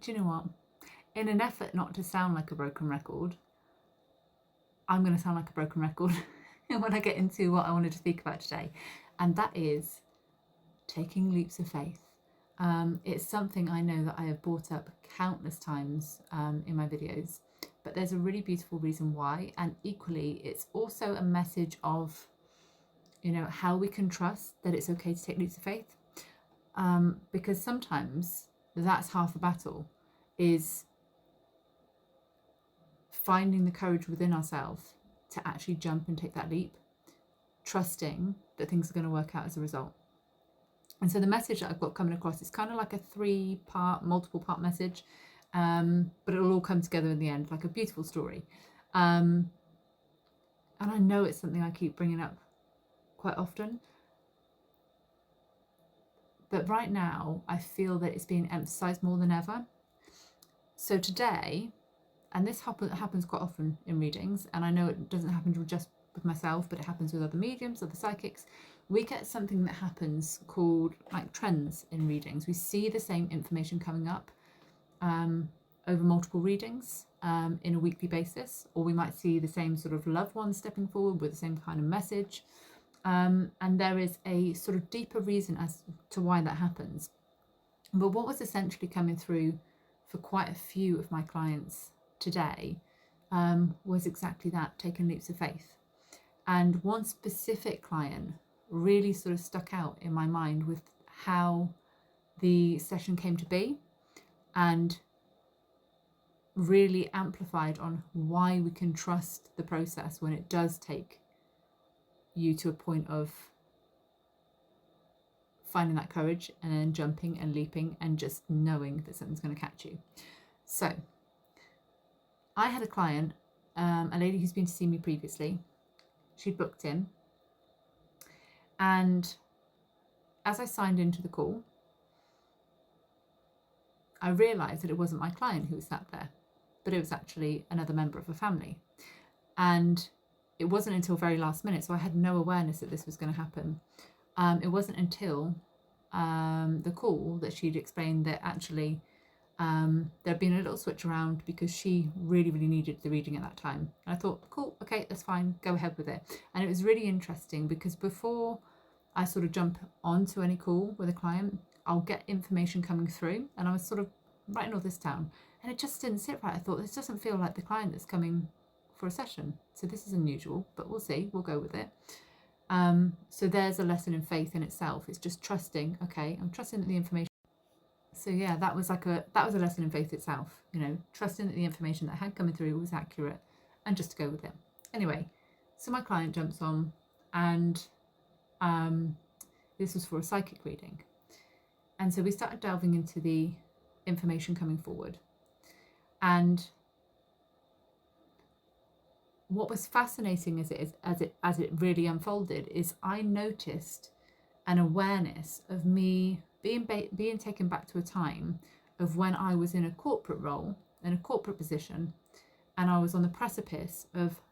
do you know what? In an effort not to sound like a broken record, I'm going to sound like a broken record when I get into what I wanted to speak about today. And that is taking leaps of faith. It's something I know that I have brought up countless times in my videos, but there's a really beautiful reason why. And equally, it's also a message of, how we can trust that it's okay to take leaps of faith. Because sometimes that's half the battle, is finding the courage within ourselves to actually jump and take that leap, trusting that things are going to work out as a result. And so the message that I've got coming across is kind of like a multiple part message, but it'll all come together in the end, like a beautiful story. And I know it's something I keep bringing up quite often, but right now I feel that it's being emphasized more than ever. So today, and this happens quite often in readings, and I know it doesn't happen just with myself, but it happens with other mediums, other psychics. We get something that happens called like trends in readings. We see the same information coming up over multiple readings in a weekly basis, or we might see the same sort of loved ones stepping forward with the same kind of message. And there is a sort of deeper reason as to why that happens. But what was essentially coming through for quite a few of my clients today was exactly that, taking leaps of faith. And one specific client really sort of stuck out in my mind with how the session came to be, and really amplified on why we can trust the process when it does take you to a point of finding that courage and then jumping and leaping and just knowing that something's going to catch you. So I had a client, a lady who's been to see me previously. She'd booked in, and as I signed into the call, I realised that it wasn't my client who was sat there, but it was actually another member of a family. And it wasn't until very last minute, so I had no awareness that this was going to happen. It wasn't until the call that she'd explained that actually there'd been a little switch around because she really, really needed the reading at that time. And I thought, cool, okay, that's fine, go ahead with it. And it was really interesting because before I sort of jump onto any call with a client, I'll get information coming through, and I was sort of writing all this down, and it just didn't sit right. I thought, this doesn't feel like the client that's coming for a session. So this is unusual, but we'll see, we'll go with it. So there's a lesson in faith in itself. It's just trusting, okay, I'm trusting that the information. So yeah, that was a lesson in faith itself, trusting that the information that had come through was accurate, and just to go with it. Anyway, so my client jumps on, and this was for a psychic reading. And so we started delving into the information coming forward. And what was fascinating as it really unfolded is I noticed an awareness of me being taken back to a time of when I was in a corporate role, in a corporate position, and I was on the precipice of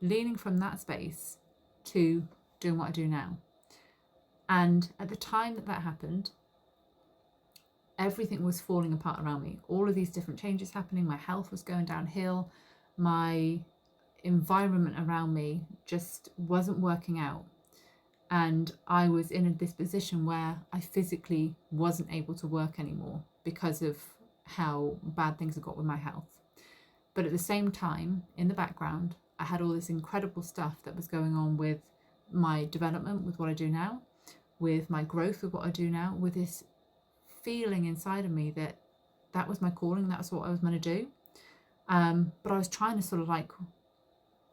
leaning from that space to doing what I do now. And at the time that happened, everything was falling apart around me. All of these different changes happening. My health was going downhill. My environment around me just wasn't working out. And I was in this position where I physically wasn't able to work anymore because of how bad things had got with my health. But at the same time, in the background, I had all this incredible stuff that was going on with my development, with what I do now, with my growth with what I do now, with this feeling inside of me that was my calling, that's what I was meant to do. But I was trying to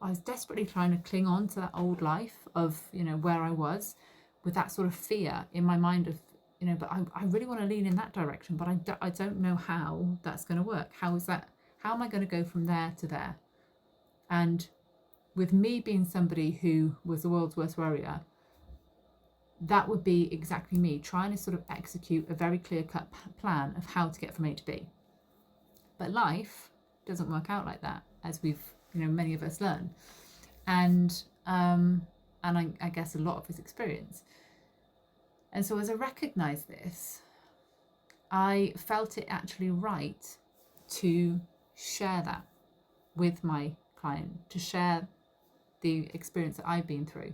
I was desperately trying to cling on to that old life of, where I was, with that sort of fear in my mind of, but I really want to lean in that direction, but I don't know how that's going to work. How am I going to go from there to there? And with me being somebody who was the world's worst worrier, that would be exactly me, trying to sort of execute a very clear-cut plan of how to get from A to B. But life doesn't work out like that, as we've, many of us learn. And I guess a lot of us experience. And so as I recognise this, I felt it actually right to share that with my client, to share the experience that I've been through.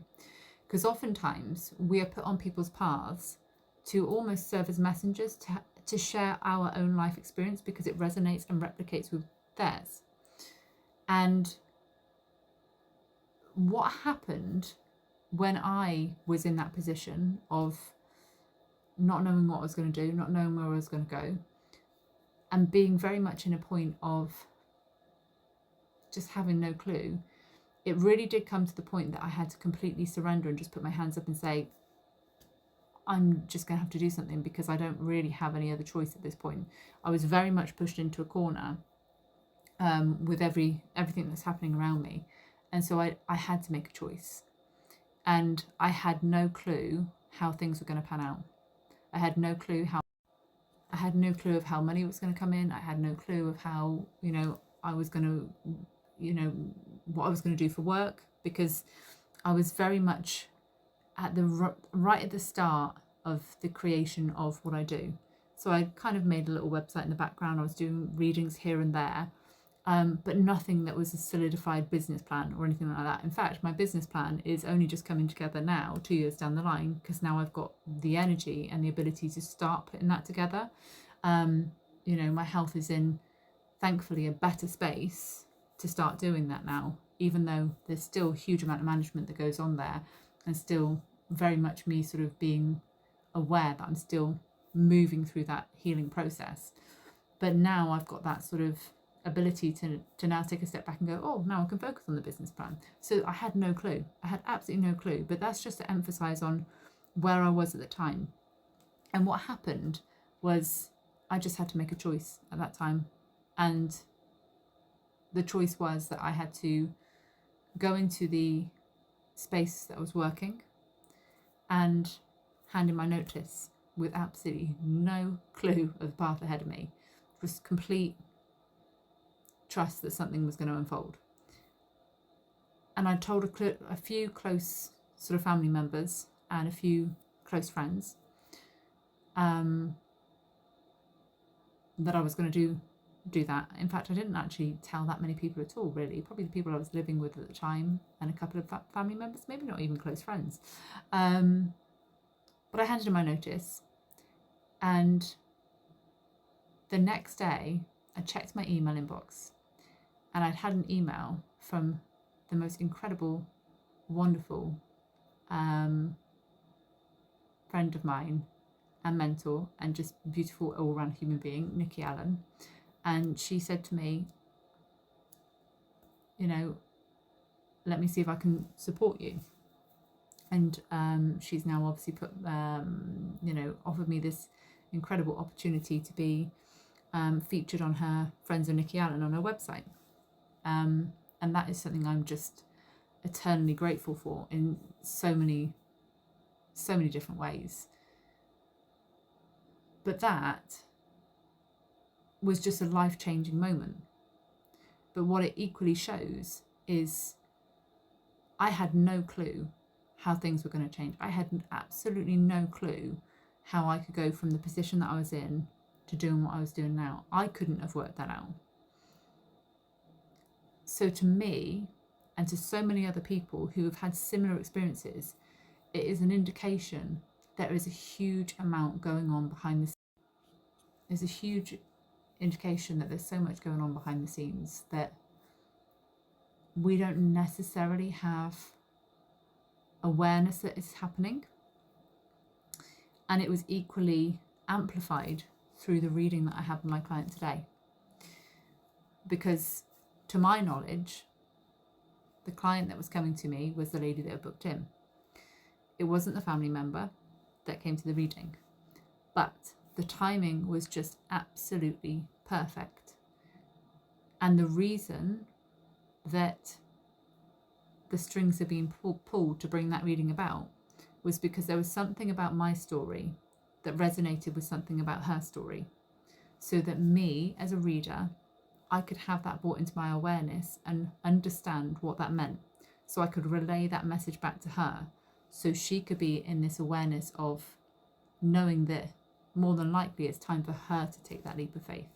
Because oftentimes we are put on people's paths to almost serve as messengers to share our own life experience because it resonates and replicates with theirs. And what happened when I was in that position of not knowing what I was going to do, not knowing where I was going to go, and being very much in a point of just having no clue, it really did come to the point that I had to completely surrender and just put my hands up and say, I'm just going to have to do something because I don't really have any other choice at this point. I was very much pushed into a corner with everything that's happening around me. And so I had to make a choice. And I had no clue how things were going to pan out. I had no clue of how money was going to come in. I had no clue of how, I was going to, what I was going to do for work, because I was very much at right at the start of the creation of what I do. So I kind of made a little website in the background. I was doing readings here and there, but nothing that was a solidified business plan or anything like that. In fact, my business plan is only just coming together now, 2 years down the line, because now I've got the energy and the ability to start putting that together. My health is in, thankfully, a better space to start doing that now, even though there's still a huge amount of management that goes on there, and still very much me sort of being aware that I'm still moving through that healing process. But now I've got that sort of ability to now take a step back and go, oh, now I can focus on the business plan. So I had no clue. I had absolutely no clue. But that's just to emphasize on where I was at the time. And what happened was I just had to make a choice at that time. And the choice was that I had to go into the space that I was working and hand in my notice with absolutely no clue of the path ahead of me. Just complete trust that something was going to unfold. And I told a few close sort of family members and a few close friends that I was going to do that. In fact, I didn't actually tell that many people at all, really. Probably the people I was living with at the time and a couple of family members, maybe not even close friends. But I handed in my notice, and the next day I checked my email inbox, and I'd had an email from the most incredible, wonderful friend of mine and mentor, and just beautiful all-round human being, Nikki Allen. And she said to me, let me see if I can support you. And she's now obviously offered me this incredible opportunity to be featured on her Friends of Nikki Allen on her website. And that is something I'm just eternally grateful for in so many different ways. But that was just a life-changing moment. But what it equally shows is I had no clue how things were going to change. I had absolutely no clue how I could go from the position that I was in to doing what I was doing now. I couldn't have worked that out. So to me, and to so many other people who have had similar experiences, it is an indication there is a huge amount going on behind the scenes. There's a huge indication that there's so much going on behind the scenes that we don't necessarily have awareness that is happening. And it was equally amplified through the reading that I had with my client today. Because to my knowledge, the client that was coming to me was the lady that had booked in. It wasn't the family member that came to the reading, but the timing was just absolutely perfect. And the reason that the strings are being pulled to bring that reading about was because there was something about my story that resonated with something about her story, so that me as a reader, I could have that brought into my awareness and understand what that meant, so I could relay that message back to her, so she could be in this awareness of knowing that more than likely it's time for her to take that leap of faith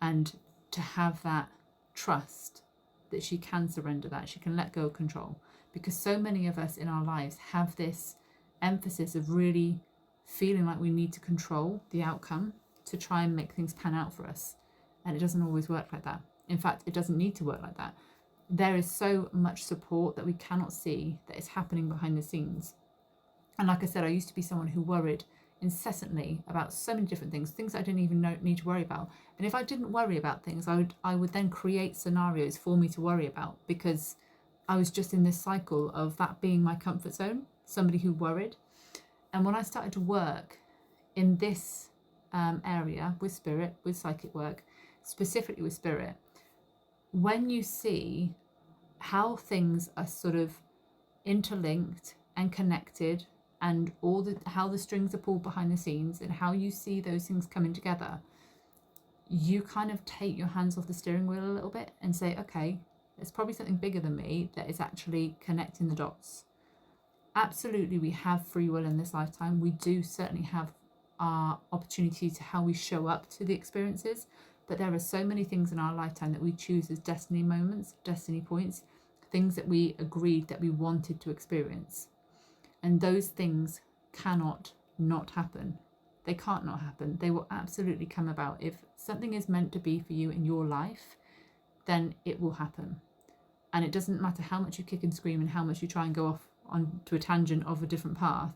and to have that trust that she can surrender, that she can let go of control. Because so many of us in our lives have this emphasis of really feeling like we need to control the outcome to try and make things pan out for us. And it doesn't always work like that. In fact, it doesn't need to work like that. There is so much support that we cannot see that is happening behind the scenes. And like I said, I used to be someone who worried incessantly about so many different things I didn't even need to worry about. And if I didn't worry about things, I would then create scenarios for me to worry about, because I was just in this cycle of that being my comfort zone, somebody who worried. And when I started to work in this area with spirit, with psychic work, specifically with spirit, when you see how things are sort of interlinked and connected, and how the strings are pulled behind the scenes, and how you see those things coming together, you kind of take your hands off the steering wheel a little bit and say, okay, there's probably something bigger than me that is actually connecting the dots. Absolutely, we have free will in this lifetime. We do certainly have our opportunity to how we show up to the experiences, but there are so many things in our lifetime that we choose as destiny moments, destiny points, things that we agreed that we wanted to experience. And those things cannot not happen. They can't not happen. They will absolutely come about. If something is meant to be for you in your life, then it will happen. And it doesn't matter how much you kick and scream and how much you try and go off onto a tangent of a different path,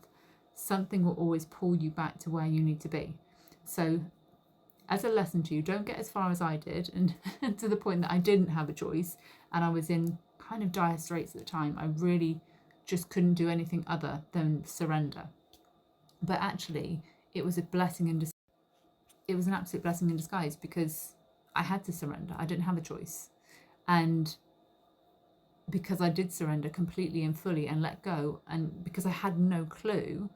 something will always pull you back to where you need to be. So as a lesson to you, don't get as far as I did, and to the point that I didn't have a choice and I was in kind of dire straits at the time. I really just couldn't do anything other than surrender. But actually, it was a blessing in disguise. It was an absolute blessing in disguise, because I had to surrender. I didn't have a choice. And because I did surrender completely and fully and let go, and because I had no clue,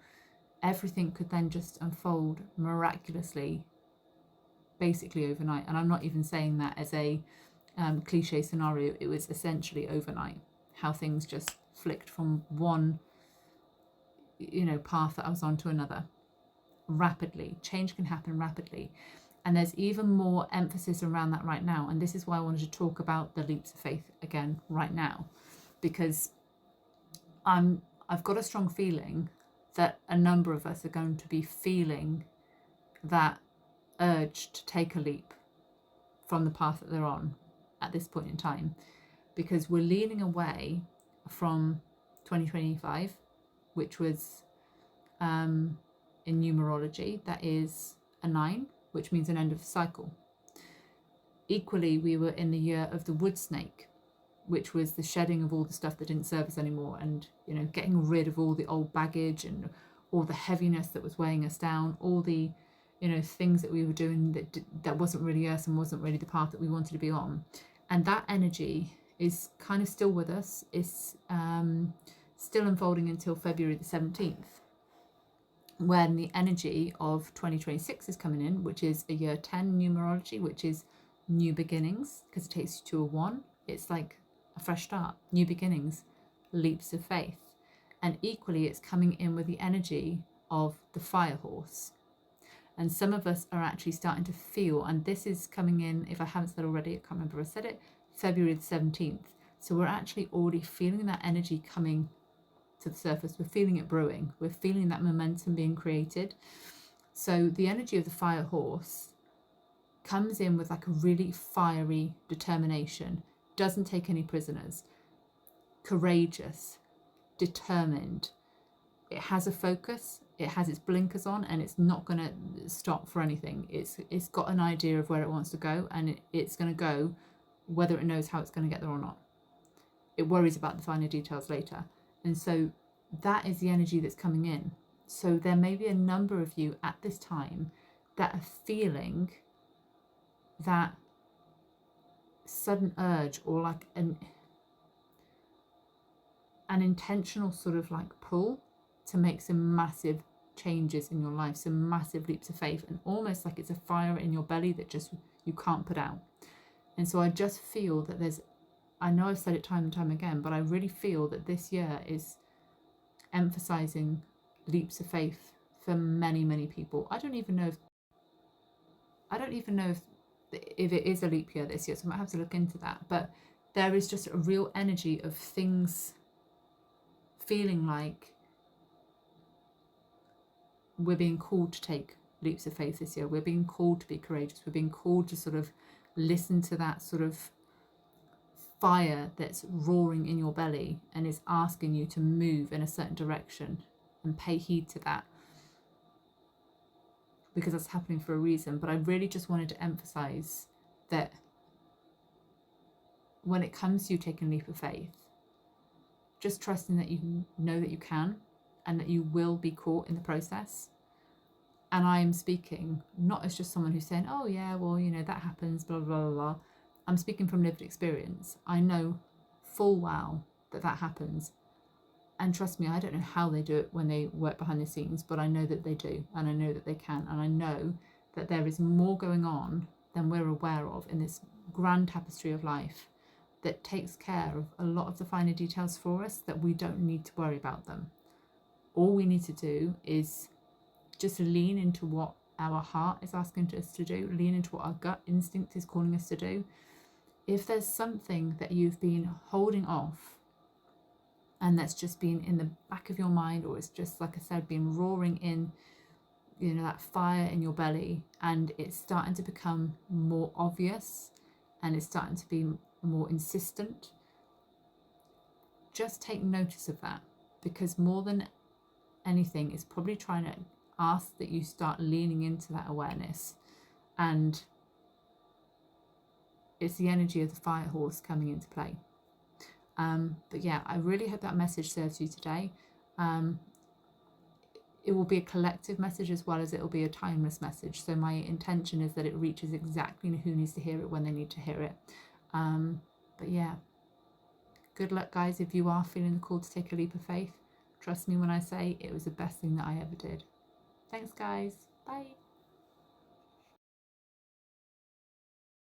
everything could then just unfold miraculously, basically overnight. And I'm not even saying that as a cliche scenario. It was essentially overnight, how things just flicked from one path that I was on to another rapidly. Change can happen rapidly, and there's even more emphasis around that right now. And this is why I wanted to talk about the leaps of faith again right now, because I've got a strong feeling that a number of us are going to be feeling that urge to take a leap from the path that they're on at this point in time, because we're leaning away from 2025, which was in numerology, that is a 9, which means an end of the cycle. Equally, we were in the year of the wood snake, which was the shedding of all the stuff that didn't serve us anymore, and getting rid of all the old baggage and all the heaviness that was weighing us down, all the things that we were doing that wasn't really us and wasn't really the path that we wanted to be on. And that energy is kind of still with us. It's still unfolding until February the 17th, when the energy of 2026 is coming in, which is a year 10 numerology, which is new beginnings, because it takes you to a 1. It's like a fresh start, new beginnings, leaps of faith. And equally, it's coming in with the energy of the fire horse. And some of us are actually starting to feel, and this is coming in, if I haven't said already, I can't remember if I said it, February the 17th. So we're actually already feeling that energy coming to the surface. We're feeling it brewing. We're feeling that momentum being created. So the energy of the fire horse comes in with like a really fiery determination, doesn't take any prisoners, courageous, determined. It has a focus, it has its blinkers on, and it's not going to stop for anything. It's got an idea of where it wants to go, and it's going to go whether it knows how it's going to get there or not. It worries about the finer details later. And so that is the energy that's coming in. So there may be a number of you at this time that are feeling that sudden urge, or like an intentional sort of like pull to make some massive changes in your life, some massive leaps of faith, and almost like it's a fire in your belly that just you can't put out. And so I just feel that I know I've said it time and time again, but I really feel that this year is emphasizing leaps of faith for many people. I don't even know if it is a leap year this year, so I might have to look into that. But there is just a real energy of things feeling like we're being called to take leaps of faith this year. We're being called to be courageous. We're being called to sort of listen to that sort of fire that's roaring in your belly and is asking you to move in a certain direction, and pay heed to that, because that's happening for a reason. But I really just wanted to emphasize that when it comes to you taking a leap of faith, just trusting that you know that you can, and that you will be caught in the process. And I am speaking not as just someone who's saying, oh yeah, well, you know, that happens, blah, blah, blah, blah. I'm speaking from lived experience. I know full well that happens. And trust me, I don't know how they do it when they work behind the scenes, but I know that they do, and I know that they can, and I know that there is more going on than we're aware of in this grand tapestry of life that takes care of a lot of the finer details for us, that we don't need to worry about them. All we need to do is just lean into what our heart is asking us to do, lean into what our gut instinct is calling us to do. If there's something that you've been holding off, and that's just been in the back of your mind, or it's just, like I said, been roaring in, you know, that fire in your belly, and it's starting to become more obvious and it's starting to be more insistent, just take notice of that, because more than anything, it's probably trying to ask that you start leaning into that awareness. And it's the energy of the fire horse coming into play. But yeah, I really hope that message serves you today. It will be a collective message as well as it will be a timeless message. So my intention is that it reaches exactly who needs to hear it when they need to hear it. But yeah, good luck, guys, if you are feeling the call to take a leap of faith. Trust me when I say it was the best thing that I ever did. Thanks, guys. Bye.